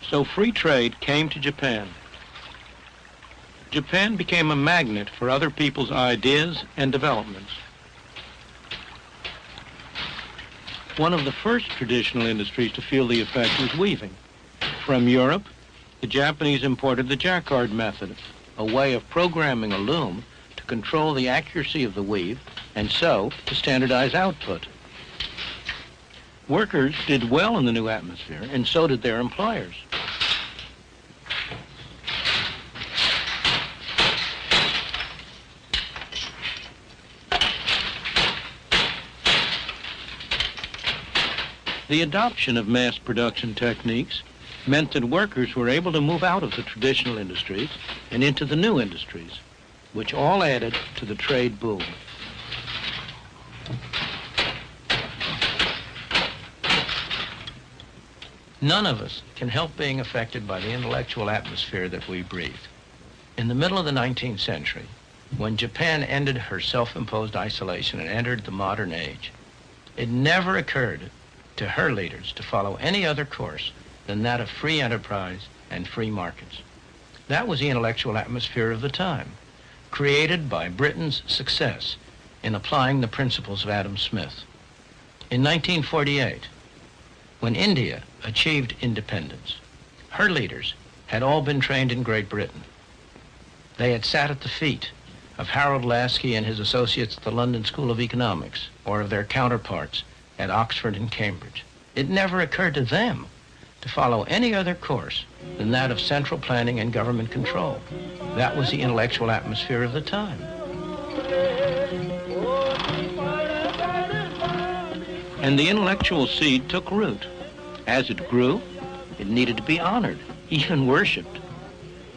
So free trade came to Japan. Japan became a magnet for other people's ideas and developments. One of the first traditional industries to feel the effect was weaving. From Europe, the Japanese imported the jacquard method, a way of programming a loom to control the accuracy of the weave and so to standardize output. Workers did well in the new atmosphere, and so did their employers. The adoption of mass production techniques meant that workers were able to move out of the traditional industries and into the new industries, which all added to the trade boom. None of us can help being affected by the intellectual atmosphere that we breathe. In the middle of the 19th century, when Japan ended her self-imposed isolation and entered the modern age, it never occurred to her leaders to follow any other course than that of free enterprise and free markets. That was the intellectual atmosphere of the time, created by Britain's success in applying the principles of Adam Smith. In 1948, when India achieved independence, her leaders had all been trained in Great Britain. They had sat at the feet of Harold Laski and his associates at the London School of Economics, or of their counterparts at Oxford and Cambridge. It never occurred to them to follow any other course than that of central planning and government control. That was the intellectual atmosphere of the time. And the intellectual seed took root. As it grew, it needed to be honored, even worshipped.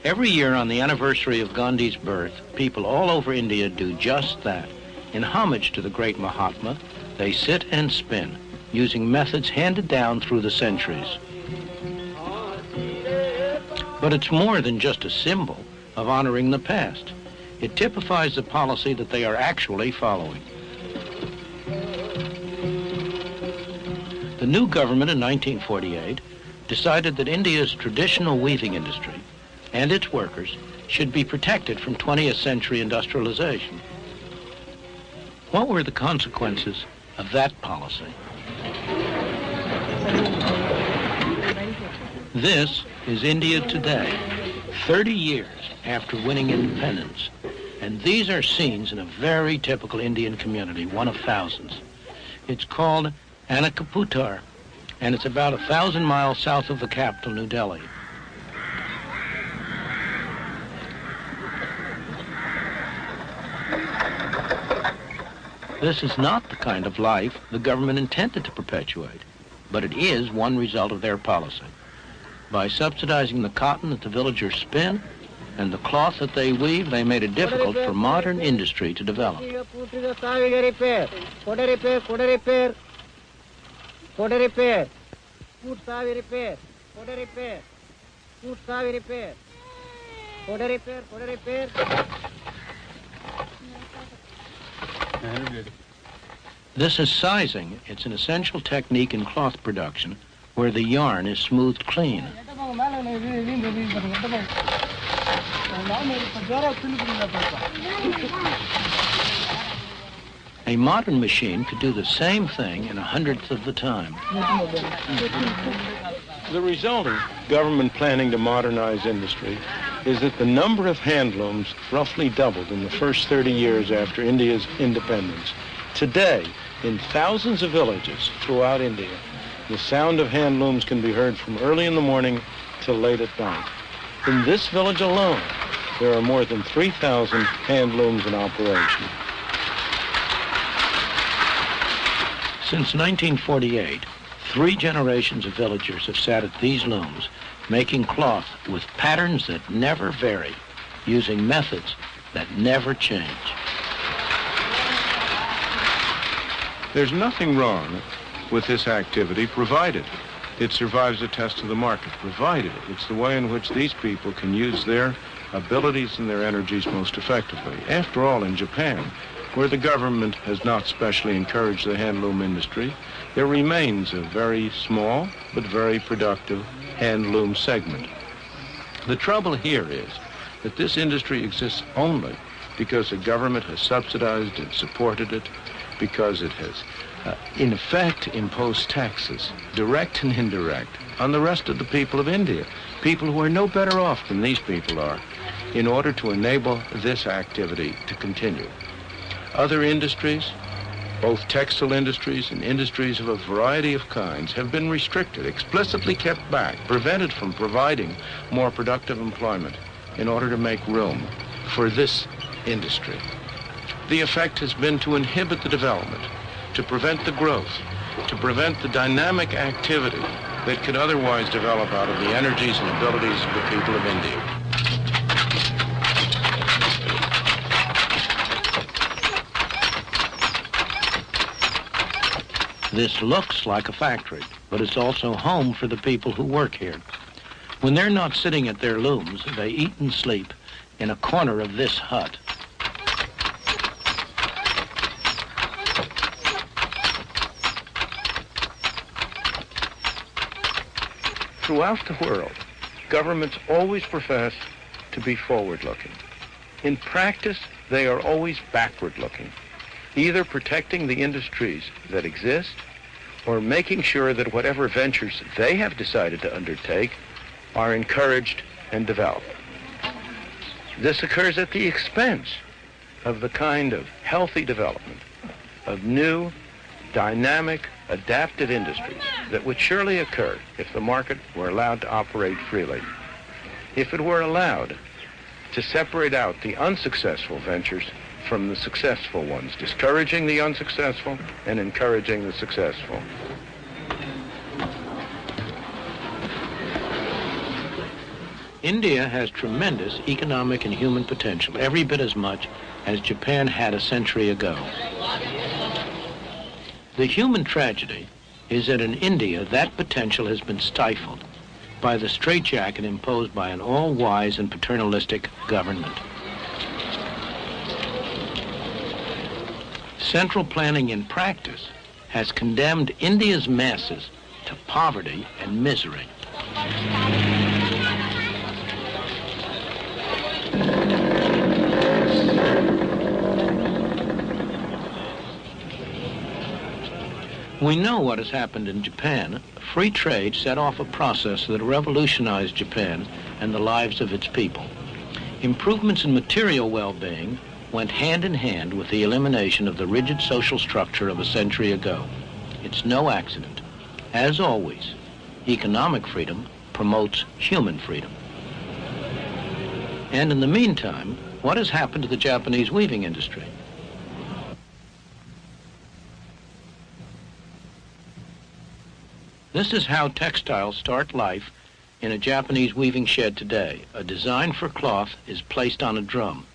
Every year on the anniversary of Gandhi's birth, people all over India do just that. In homage to the great Mahatma, they sit and spin, using methods handed down through the centuries. But it's more than just a symbol of honoring the past. It typifies the policy that they are actually following. The new government in 1948 decided that India's traditional weaving industry and its workers should be protected from 20th century industrialization. What were the consequences of that policy? This is India today, 30 years after winning independence. And these are scenes in a very typical Indian community, one of thousands. It's called Anakaputar, and it's about 1,000 miles south of the capital, New Delhi. This is not the kind of life the government intended to perpetuate, but it is one result of their policy. By subsidizing the cotton that the villagers spin and the cloth that they weave, they made it difficult for modern industry to develop. This is sizing. It's an essential technique in cloth production where the yarn is smoothed clean. A modern machine could do the same thing in 1/100th of the time. The result of government planning to modernize industry is that the number of handlooms roughly doubled in the first 30 years after India's independence. Today, in thousands of villages throughout India, the sound of handlooms can be heard from early in the morning till late at night. In this village alone, there are more than 3,000 handlooms in operation. Since 1948, 3 generations of villagers have sat at these looms, making cloth with patterns that never vary, using methods that never change. There's nothing wrong with this activity, provided it survives the test of the market, provided it's the way in which these people can use their abilities and their energies most effectively. After all, in Japan, where the government has not specially encouraged the handloom industry, there remains a very small but very productive handloom segment. The trouble here is that this industry exists only because the government has subsidized and supported it, because it has, in effect, imposed taxes, direct and indirect, on the rest of the people of India, people who are no better off than these people are, in order to enable this activity to continue. Other industries, both textile industries and industries of a variety of kinds, have been restricted, explicitly kept back, prevented from providing more productive employment in order to make room for this industry. The effect has been to inhibit the development, to prevent the growth, to prevent the dynamic activity that could otherwise develop out of the energies and abilities of the people of India. This looks like a factory, but it's also home for the people who work here. When they're not sitting at their looms, they eat and sleep in a corner of this hut. Throughout the world, governments always profess to be forward-looking. In practice, they are always backward-looking, either protecting the industries that exist or making sure that whatever ventures they have decided to undertake are encouraged and developed. This occurs at the expense of the kind of healthy development of new, dynamic, adaptive industries that would surely occur if the market were allowed to operate freely, if it were allowed to separate out the unsuccessful ventures from the successful ones, discouraging the unsuccessful and encouraging the successful. India has tremendous economic and human potential, every bit as much as Japan had a century ago. The human tragedy is that in India, that potential has been stifled by the straitjacket imposed by an all-wise and paternalistic government. Central planning in practice has condemned India's masses to poverty and misery. We know what has happened in Japan. Free trade set off a process that revolutionized Japan and the lives of its people. Improvements in material well-being went hand in hand with the elimination of the rigid social structure of a century ago. It's no accident. As always, economic freedom promotes human freedom. And in the meantime, what has happened to the Japanese weaving industry? This is how textiles start life in a Japanese weaving shed today. A design for cloth is placed on a drum.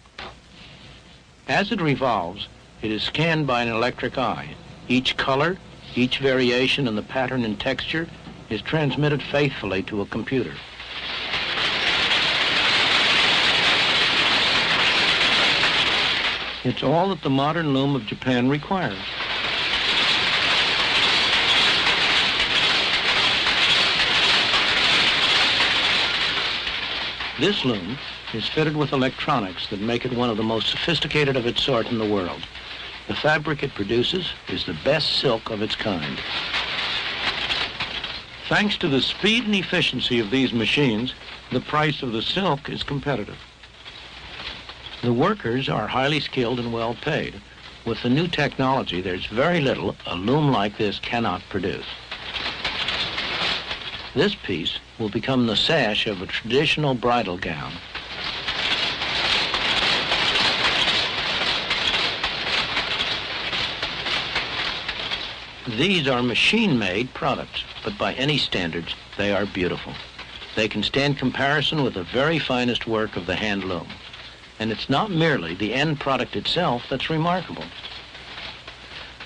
As it revolves, it is scanned by an electric eye. Each color, each variation in the pattern and texture is transmitted faithfully to a computer. It's all that the modern loom of Japan requires. This loom is fitted with electronics that make it one of the most sophisticated of its sort in the world. The fabric it produces is the best silk of its kind. Thanks to the speed and efficiency of these machines, the price of the silk is competitive. The workers are highly skilled and well paid. With the new technology, there's very little a loom like this cannot produce. This piece will become the sash of a traditional bridal gown. These are machine-made products, but by any standards, they are beautiful. They can stand comparison with the very finest work of the hand loom. And it's not merely the end product itself that's remarkable.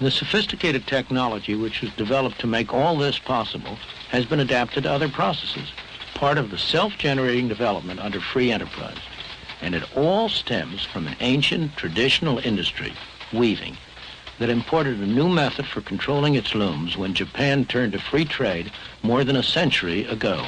The sophisticated technology which was developed to make all this possible has been adapted to other processes, part of the self-generating development under free enterprise. And it all stems from an ancient, traditional industry weaving, that imported a new method for controlling its looms when Japan turned to free trade more than a century ago.